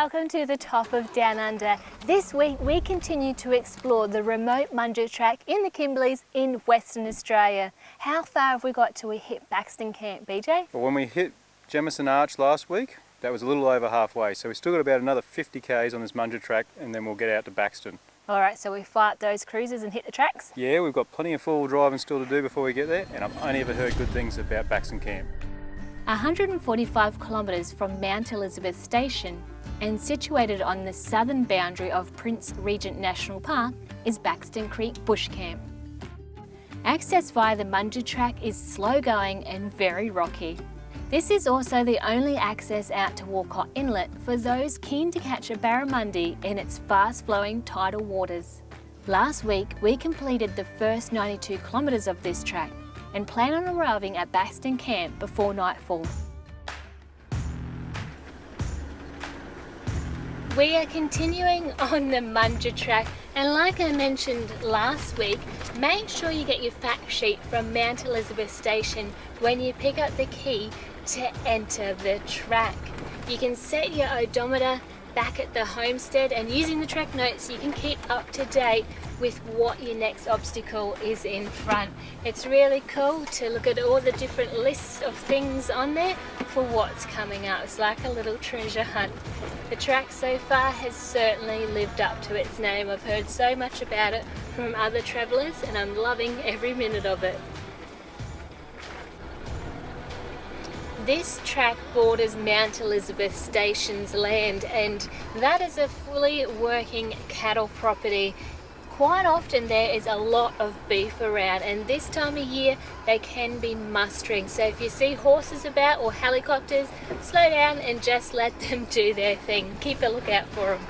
welcome to the top of Down Under. This week we continue to explore the remote Munja track in the Kimberleys in Western Australia. How far have we got till we hit Bachsten Camp, BJ? Well, when we hit Jemison Arch last week, that was a little over halfway, so we still got about another 50 k's on this Munja track and then we'll get out to Baxton. Alright, so we fire up those cruisers and hit the tracks? Yeah, we've got plenty of four-wheel driving still to do before we get there, and I've only ever heard good things about Bachsten Camp. 145 kilometres from Mount Elizabeth Station and situated on the southern boundary of Prince Regent National Park is Bachsten Creek Bush Camp. Access via the Munja track is slow going and very rocky. This is also the only access out to Walcott Inlet for those keen to catch a barramundi in its fast-flowing tidal waters. Last week we completed the first 92 kilometres of this track and plan on arriving at Bachsten Camp before nightfall. We are continuing on the Munja track, and like I mentioned last week, make sure you get your fact sheet from Mount Elizabeth Station when you pick up the key to enter the track. You can set your odometer back at the homestead, and using the track notes you can keep up to date with what your next obstacle is in front. It's really cool to look at all the different lists of things on there for what's coming up. It's like a little treasure hunt. The track so far has certainly lived up to its name. I've heard so much about it from other travellers and I'm loving every minute of it. This track borders Mount Elizabeth Station's land, and that is a fully working cattle property. Quite often there is a lot of beef around, and this time of year they can be mustering. So if you see horses about or helicopters, slow down and just let them do their thing. Keep a lookout for them.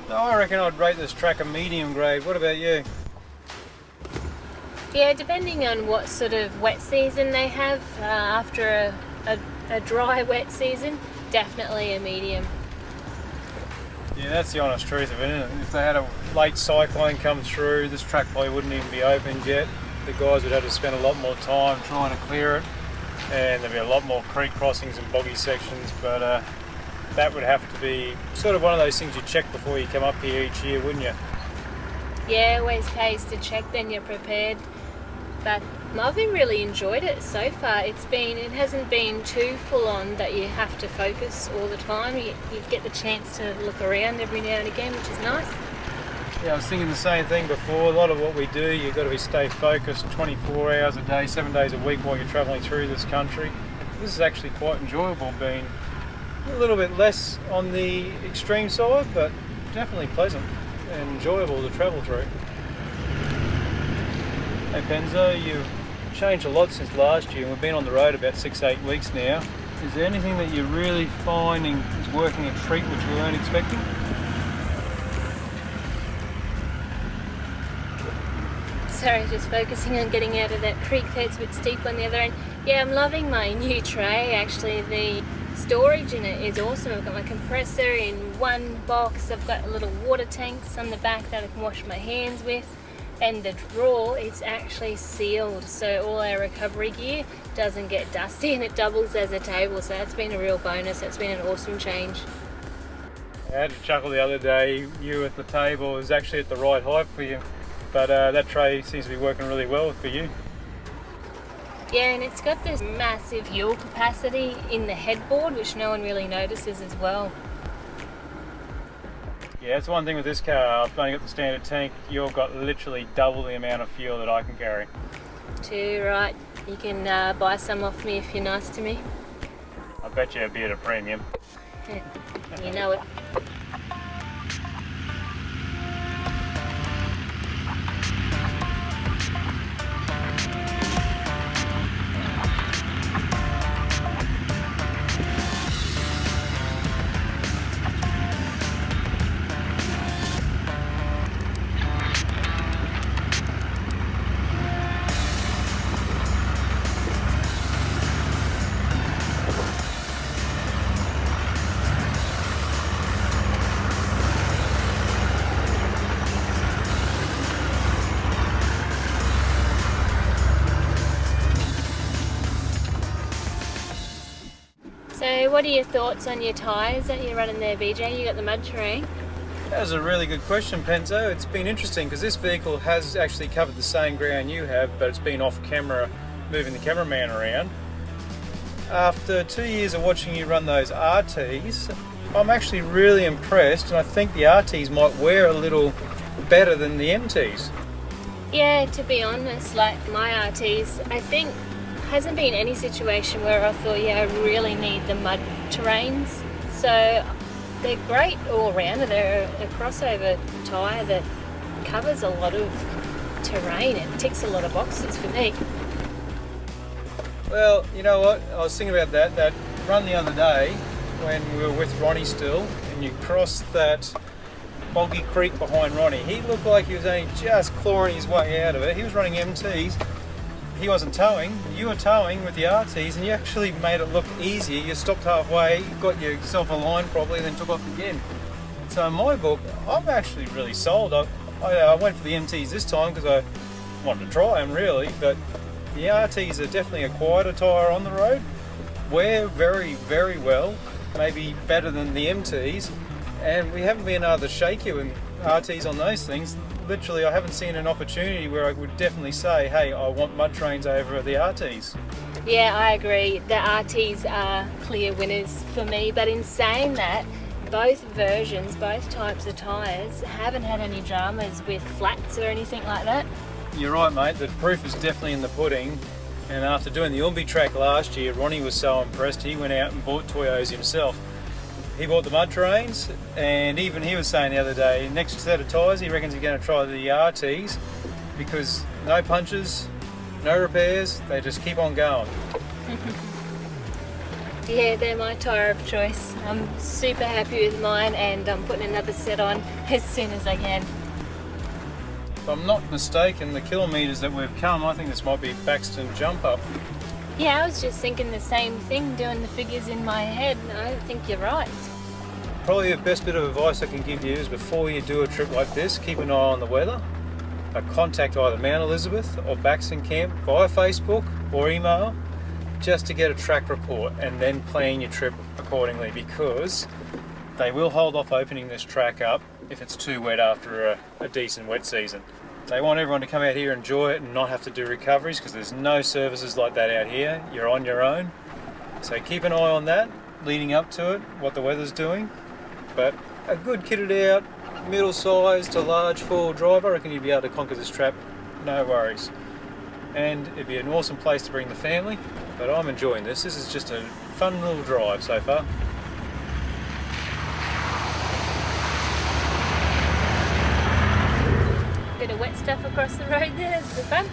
I reckon I'd rate this track a medium grade. What about you? Yeah, depending on what sort of wet season they have, after a dry wet season, definitely a medium. Yeah, that's the honest truth of it, isn't it? If they had a late cyclone come through, this track probably wouldn't even be opened yet. The guys would have to spend a lot more time trying to clear it, and there'd be a lot more creek crossings and boggy sections, but that would have to be sort of one of those things you check before you come up here each year, wouldn't you? Yeah, always pays to check, then you're prepared. But I've really enjoyed it so far. It hasn't been too full on that you have to focus all the time. You get the chance to look around every now and again, which is nice. Yeah, I was thinking the same thing before. A lot of what we do, you've got to stay focused 24 hours a day, 7 days a week while you're travelling through this country. This is actually quite enjoyable, being a little bit less on the extreme side, but definitely pleasant and enjoyable to travel through. Hey Benzo, you've changed a lot since last year, and we've been on the road about 6-8 weeks now. Is there anything that you're really finding is working a treat which you weren't expecting? Sorry, just focusing on getting out of that creek there. It's a bit steep on the other end. Yeah, I'm loving my new tray. Actually, the storage in it is awesome. I've got my compressor in one box. I've got little water tanks on the back that I can wash my hands with. And the drawer is actually sealed, so all our recovery gear doesn't get dusty, and it doubles as a table, so that's been a real bonus. That's been an awesome change. I had to chuckle the other day, you at the table is actually at the right height for you, but that tray seems to be working really well for you. Yeah, and it's got this massive fuel capacity in the headboard, which no one really notices as well. Yeah, that's one thing with this car. I've only got the standard tank. You've got literally double the amount of fuel that I can carry. Too right. You can buy some off me if you're nice to me. I bet you it'd be at a premium. Yeah, you know it. So what are your thoughts on your tyres that you're running there, BJ? You got the mud terrain. That was a really good question, Penzo. It's been interesting because this vehicle has actually covered the same ground you have, but it's been off camera, moving the cameraman around. After 2 years of watching you run those RTs, I'm actually really impressed, and I think the RTs might wear a little better than the MTs. Yeah, to be honest, like my RTs, I think hasn't been any situation where I thought, yeah, I really need the mud terrains. So they're great all round, and they're a crossover tyre that covers a lot of terrain and ticks a lot of boxes for me. Well, you know what? I was thinking about that run the other day when we were with Ronnie still, and you crossed that boggy creek behind Ronnie. He looked like he was only just clawing his way out of it. He was running MTs. He wasn't towing. You were towing with the RTs, and you actually made it look easier. You stopped halfway, got yourself aligned properly, then took off again. So in my book, I'm actually really sold. I went for the MTs this time because I wanted to try them really, but the RTs are definitely a quieter tyre on the road. Wear very, very well, maybe better than the MTs, and we haven't been able to shake you in RTs on those things. Literally, I haven't seen an opportunity where I would definitely say, hey, I want mud trains over the RTs. Yeah, I agree. The RTs are clear winners for me, but in saying that, both versions, both types of tyres haven't had any dramas with flats or anything like that. You're right, mate. The proof is definitely in the pudding. And after doing the Umbi track last year, Ronnie was so impressed, he went out and bought Toyos himself. He bought the mud terrains, and even he was saying the other day, next set of tyres, he reckons he's going to try the RTs because no punches, no repairs, they just keep on going. Yeah, they're my tyre of choice. I'm super happy with mine, and I'm putting another set on as soon as I can. If I'm not mistaken, the kilometres that we've come, I think this might be Baxton jump up. Yeah, I was just thinking the same thing, doing the figures in my head, and I think you're right. Probably the best bit of advice I can give you is before you do a trip like this, keep an eye on the weather. Contact either Mount Elizabeth or Bachsten Camp via Facebook or email just to get a track report, and then plan your trip accordingly, because they will hold off opening this track up if it's too wet after a decent wet season. They want everyone to come out here, enjoy it, and not have to do recoveries, because there's no services like that out here. You're on your own. So keep an eye on that leading up to it, what the weather's doing. But a good kitted out, middle-sized to large four-wheel drive, I reckon you'd be able to conquer this trap, no worries. And it'd be an awesome place to bring the family, but I'm enjoying this. This is just a fun little drive so far. Bit of wet stuff across the road there, it's good fun.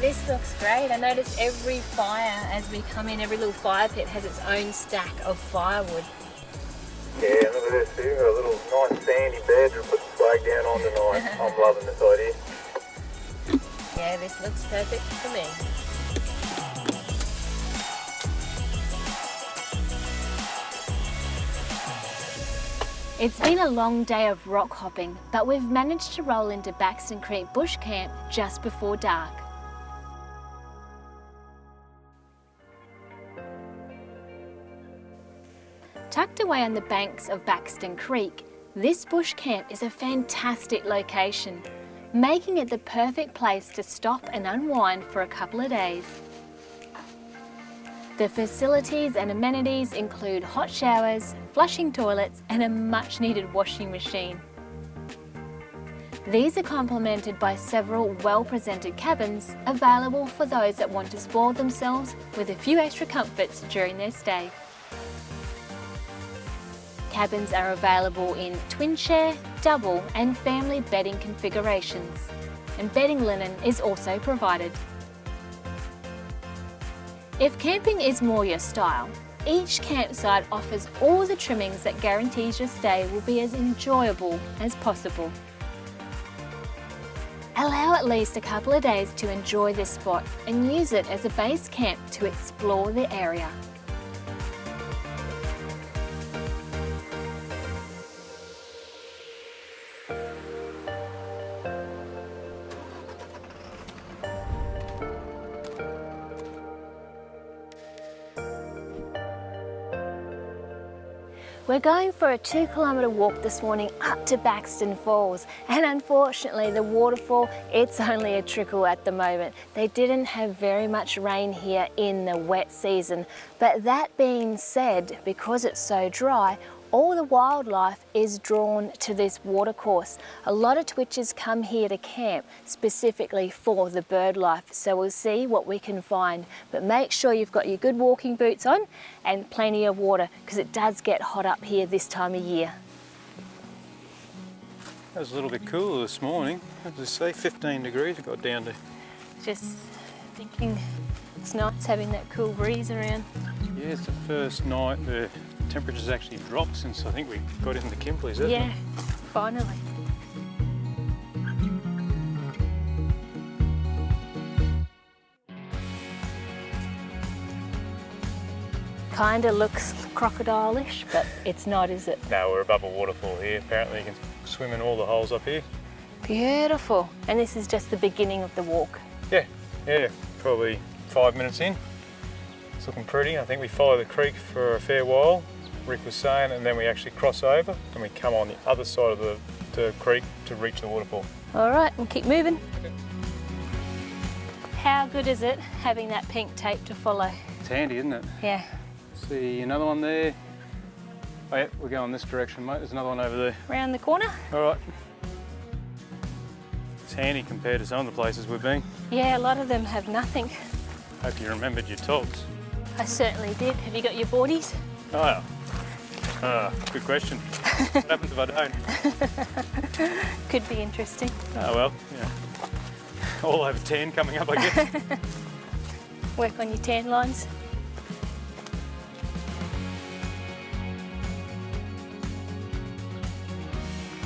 This looks great. I noticed every fire as we come in, every little fire pit has its own stack of firewood. Yeah, look at this here, a little nice sandy bed to put the flag down on tonight. I'm loving this idea. Yeah, this looks perfect for me. It's been a long day of rock hopping, but we've managed to roll into Bachsten Creek Bush Camp just before dark. Tucked away on the banks of Bachsten Creek, this bush camp is a fantastic location, making it the perfect place to stop and unwind for a couple of days. The facilities and amenities include hot showers, flushing toilets, and a much needed washing machine. These are complemented by several well-presented cabins available for those that want to spoil themselves with a few extra comforts during their stay. Cabins are available in twin share, double and family bedding configurations, and bedding linen is also provided. If camping is more your style, each campsite offers all the trimmings that guarantees your stay will be as enjoyable as possible. Allow at least a couple of days to enjoy this spot and use it as a base camp to explore the area. We're going for a 2-kilometre walk this morning up to Bachsten Falls, and unfortunately the waterfall, it's only a trickle at the moment. They didn't have very much rain here in the wet season, but that being said, because it's so dry, all the wildlife is drawn to this watercourse. A lot of twitchers come here to camp specifically for the bird life, so we'll see what we can find. But make sure you've got your good walking boots on and plenty of water, because it does get hot up here this time of year. It was a little bit cooler this morning. As I say, 15 degrees it got down to. Just thinking it's nice having that cool breeze around. Yeah, it's the first night the temperature's actually dropped since I think we got into Kimberley's, hasn't it? Yeah, finally. Kinda looks crocodile-ish, but it's not, is it? No, we're above a waterfall here. Apparently you can swim in all the holes up here. Beautiful. And this is just the beginning of the walk. Yeah, probably 5 minutes in. It's looking pretty. I think we follow the creek for a fair while, Rick was saying, and then we actually cross over and we come on the other side of the creek to reach the waterfall. All right, we'll keep moving. Okay. How good is it having that pink tape to follow? It's handy, isn't it? Yeah. See another one there. Oh yeah, we're going this direction, mate. There's another one over there. Round the corner? All right. It's handy compared to some of the places we've been. Yeah, a lot of them have nothing. Hope you remembered your togs. I certainly did. Have you got your boardies? Oh, good question. What happens if I don't? Could be interesting. Oh well, yeah. All over tan coming up, I guess. Work on your tan lines.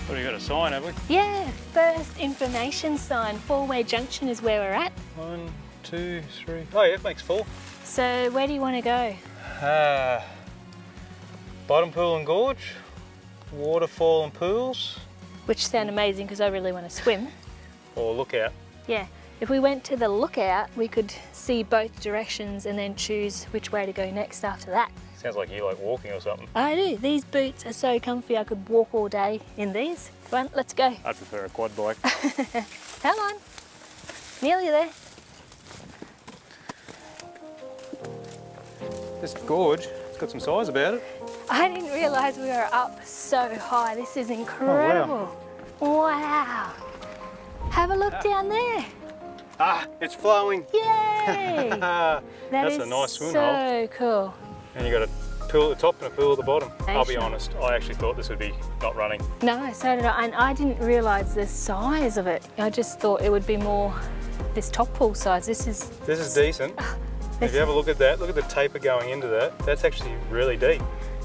What, have you got a sign, have we? Yeah, first information sign. Four-way junction is where we're at. 1, 2, 3. Oh yeah, it makes 4. So where do you want to go? Bottom pool and gorge, waterfall and pools, Which sound amazing because I really want to swim. or lookout. Yeah, if we went to the lookout, we could see both directions and then choose which way to go next after that. Sounds like you like walking or something. I do. These boots are so comfy, I could walk all day in these. Come on, let's go. I'd prefer a quad bike. Come on. Nearly there. This gorge, it's got some size about it. I didn't realise we were up so high. This is incredible. Wow. Have a look down there. Ah, it's flowing. Yay! That's a nice swim so hole. cool. And you got a pool at the top and a pool at the bottom. I'll be Sure. honest, I actually thought this would be not running. No, so did I. And I didn't realise the size of it. I just thought it would be more this top pool size. This is decent. If you have a look at that, look at the taper going into that. That's actually really deep.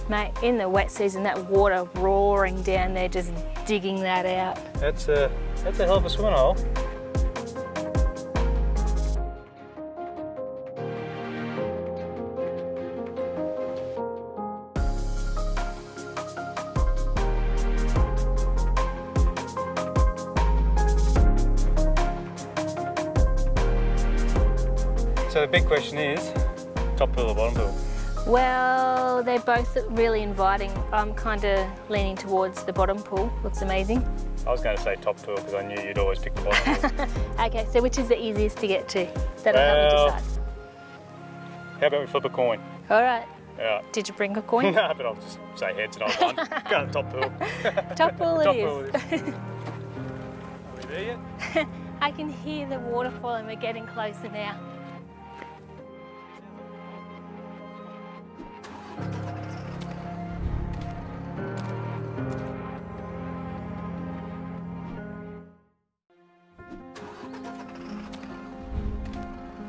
Mate, in the wet season, that water roaring down there, just digging that out. That's a hell of a swim hole. So the big question is, top pool or bottom pool? Well, they're both really inviting. I'm kind of leaning towards the bottom pool. Looks amazing. I was going to say top pool because I knew you'd always pick the bottom pool. Okay, so which is the easiest to get to? That'll help me decide. How about we flip a coin? All right. Yeah. Did you bring a coin? No, but I'll just say heads and I'll won. Go to top pool. Top pool it Top is. pool it is. Are we there yet? I can hear the waterfall and we're getting closer now.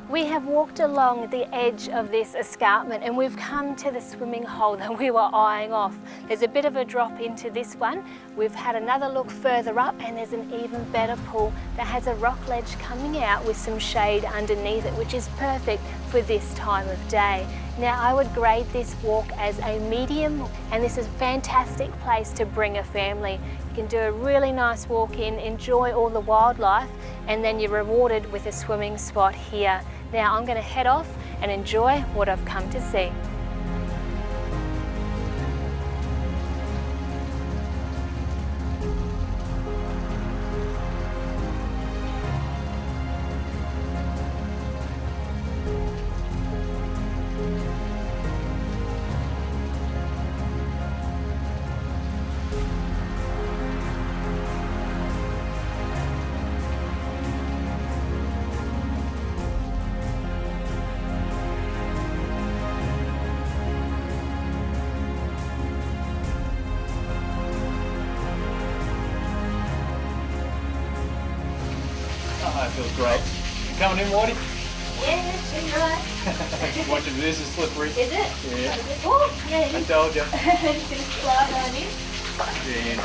We have walked along the edge of this escarpment and we've come to the swimming hole that we were eyeing off. There's a bit of a drop into this one. We've had another look further up and there's an even better pool that has a rock ledge coming out with some shade underneath it, which is perfect for this time of day. Now, I would grade this walk as a medium, and this is a fantastic place to bring a family. You can do a really nice walk in, enjoy all the wildlife, and then you're rewarded with a swimming spot here. Now I'm going to head off and enjoy what I've come to see. That feels great. You coming in, Whitey? Yeah, she's right. Watching this is slippery. Is it? Yeah. Oh, yeah, I told you. it's going to slide on in. Yeah.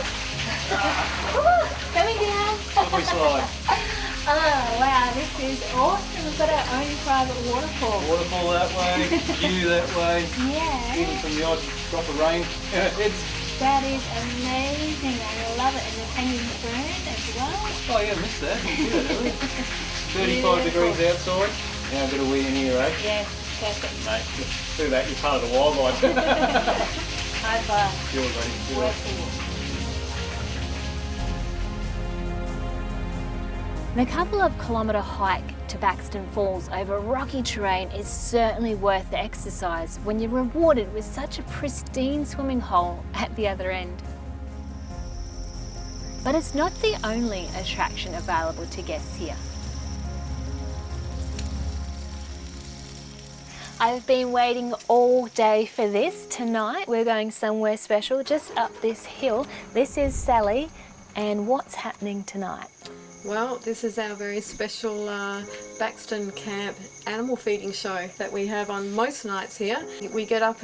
Ooh, coming down. Slippery slide. Oh, wow, this is awesome. We've got our own private waterfall. Waterfall that way, view that way. Yeah. Even from the odd drop of rain. That is amazing. I love it. And the hanging fern as well. Oh yeah, missed that. 35 degrees outside. Now a bit of wee in here, eh? Yeah, perfect. Mate, just do that, you're part of the wildlife. High five. Yours, buddy. Yours. The couple of kilometre hike to Baxton Falls over rocky terrain is certainly worth the exercise when you're rewarded with such a pristine swimming hole at the other end. But it's not the only attraction available to guests here. I've been waiting all day for this. Tonight we're going somewhere special just up this hill. This is Sally, and what's happening tonight? Well, this is our very special Bachsten Camp animal feeding show that we have on most nights here. We get up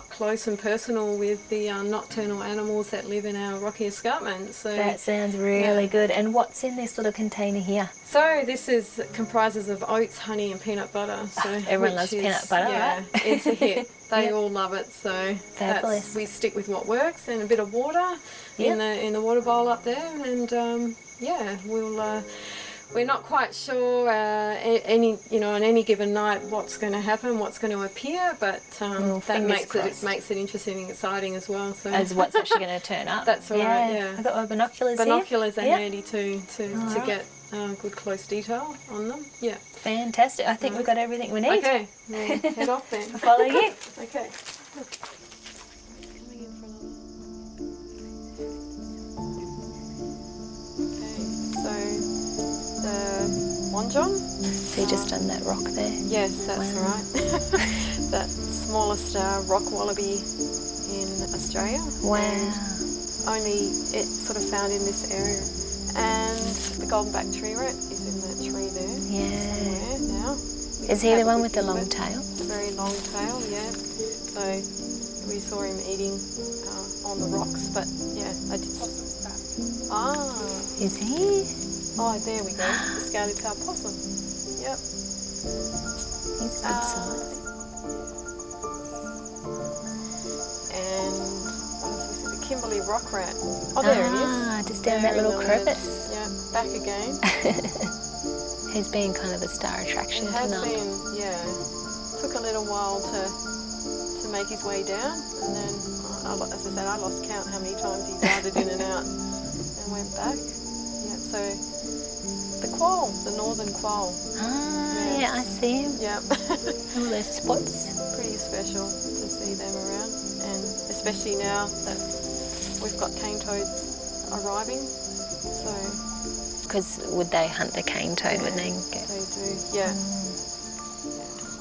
close and personal with the nocturnal animals that live in our rocky escarpment. So that sounds really good. And what's in this little container here? So this comprises of oats, honey and peanut butter. So everyone loves peanut butter, yeah, right? It's a hit. They all love it. So fabulous. We stick with what works, and a bit of water in the water bowl up there, and yeah, we're not quite sure on any given night what's going to happen, what's going to appear, but that makes it interesting and exciting as well. So as what's actually going to turn up. That's right. Yeah. I've got my binoculars here. Binoculars are handy too to get good close detail on them. Yeah. Fantastic. I think we've got everything we need. Okay. We'll head off then. I'll follow you. Okay. Munja. So you just done that rock there? Yes, that's right. That smallest rock wallaby in Australia. Wow. And only it's sort of found in this area. And the golden-backed tree rat is in that tree there. Yeah. Somewhere now. Is he the one with the long tail? The very long tail, yeah. So we saw him eating on the rocks, but yeah, I did. Ah. Is he? Oh, there we go. The scouted-tailed possum. Yep. He's a good size. And what else was it? The Kimberley rock rat. Oh, there it is. Ah, just down that little crevice. Yeah, back again. He's been kind of a star attraction tonight. It has tonight. been, yeah. Took a little while to make his way down, and then, as I said, I lost count how many times he darted in and out and went back. Yeah, so. The quoll, the northern quoll. Ah, yeah, I see him. Yep. All those spots. Pretty special to see them around, and especially now that we've got cane toads arriving. So. Because would they hunt the cane toad? Wouldn't they? They do. Yeah.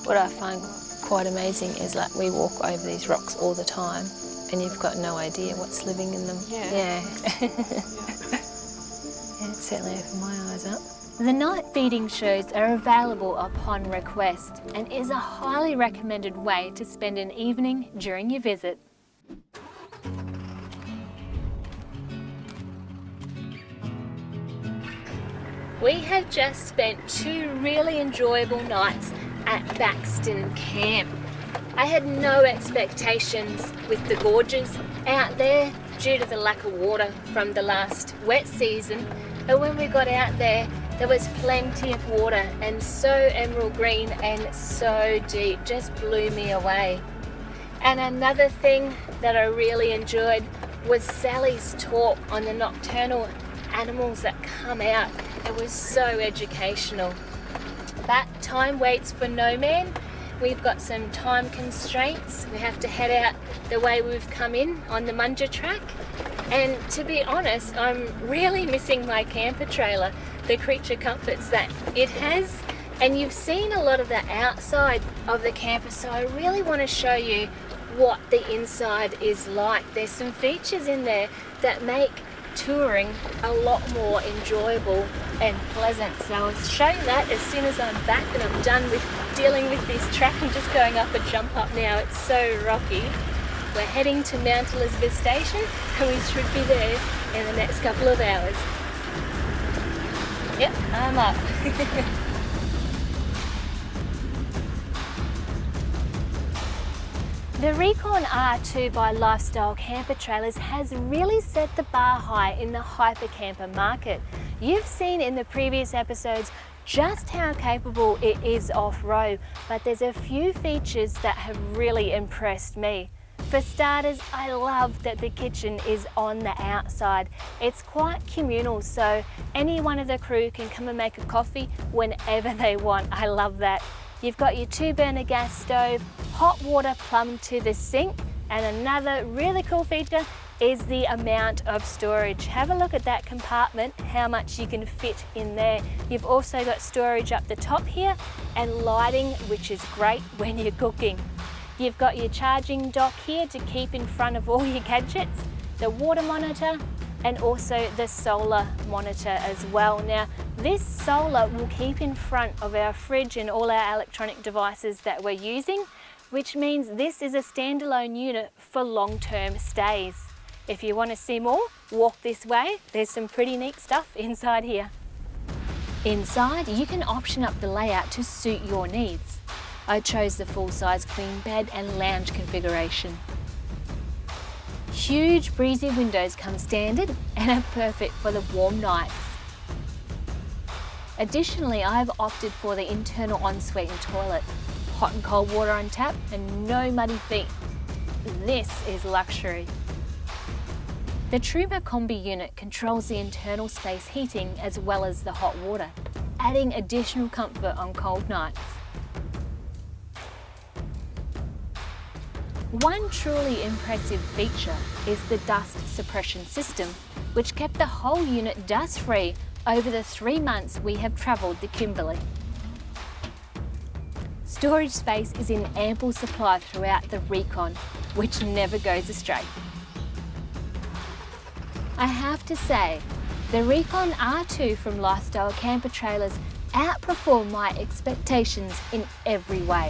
What I find quite amazing is like we walk over these rocks all the time, and you've got no idea what's living in them. Yeah. Yeah. Yeah, it certainly opened my eyes up. The night feeding shows are available upon request and is a highly recommended way to spend an evening during your visit. We have just spent 2 really enjoyable nights at Bachsten Camp. I had no expectations with the gorges out there due to the lack of water from the last wet season, but when we got out there was plenty of water and so emerald green and so deep, just blew me away. And another thing that I really enjoyed was Sally's talk on the nocturnal animals that come out. It was so educational. But time waits for no man. We've got some time constraints. We have to head out the way we've come in on the Munja track. And to be honest, I'm really missing my camper trailer, the creature comforts that it has. And you've seen a lot of the outside of the camper, so I really want to show you what the inside is like. There's some features in there that make touring a lot more enjoyable and pleasant. So I'll show you that as soon as I'm back and I'm done with dealing with this track. I'm just going up a jump up now. It's so rocky. We're heading to Mount Elizabeth Station and we should be there in the next couple of hours. Yep, I'm up. The Recon R2 by Lifestyle Camper Trailers has really set the bar high in the hyper camper market. You've seen in the previous episodes just how capable it is off-road, but there's a few features that have really impressed me. For starters, I love that the kitchen is on the outside. It's quite communal, so any one of the crew can come and make a coffee whenever they want. I love that. You've got your 2-burner gas stove, hot water plumbed to the sink, and another really cool feature is the amount of storage. Have a look at that compartment, how much you can fit in there. You've also got storage up the top here and lighting, which is great when you're cooking. You've got your charging dock here to keep in front of all your gadgets, the water monitor, and also the solar monitor as well. Now, this solar will keep in front of our fridge and all our electronic devices that we're using, which means this is a standalone unit for long-term stays. If you want to see more, walk this way. There's some pretty neat stuff inside here. Inside, you can option up the layout to suit your needs. I chose the full-size queen bed and lounge configuration. Huge breezy windows come standard and are perfect for the warm nights. Additionally, I've opted for the internal ensuite and toilet. Hot and cold water on tap and no muddy feet. This is luxury. The Truma Combi unit controls the internal space heating as well as the hot water, adding additional comfort on cold nights. One truly impressive feature is the dust suppression system, which kept the whole unit dust-free over the 3 months we have travelled the Kimberley. Storage space is in ample supply throughout the Recon, which never goes astray. I have to say, the Recon R2 from Lifestyle Camper Trailers outperformed my expectations in every way.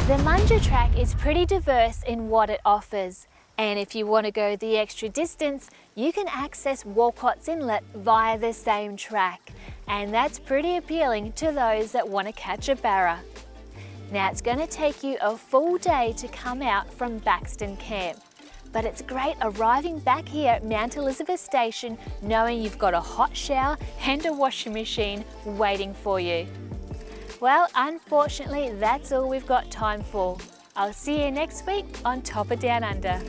The Munja track is pretty diverse in what it offers, and if you want to go the extra distance, you can access Walcott's Inlet via the same track, and that's pretty appealing to those that want to catch a barra. Now it's going to take you a full day to come out from Bachsten Camp, but it's great arriving back here at Mount Elizabeth Station knowing you've got a hot shower and a washing machine waiting for you. Well, unfortunately, that's all we've got time for. I'll see you next week on Top of Down Under.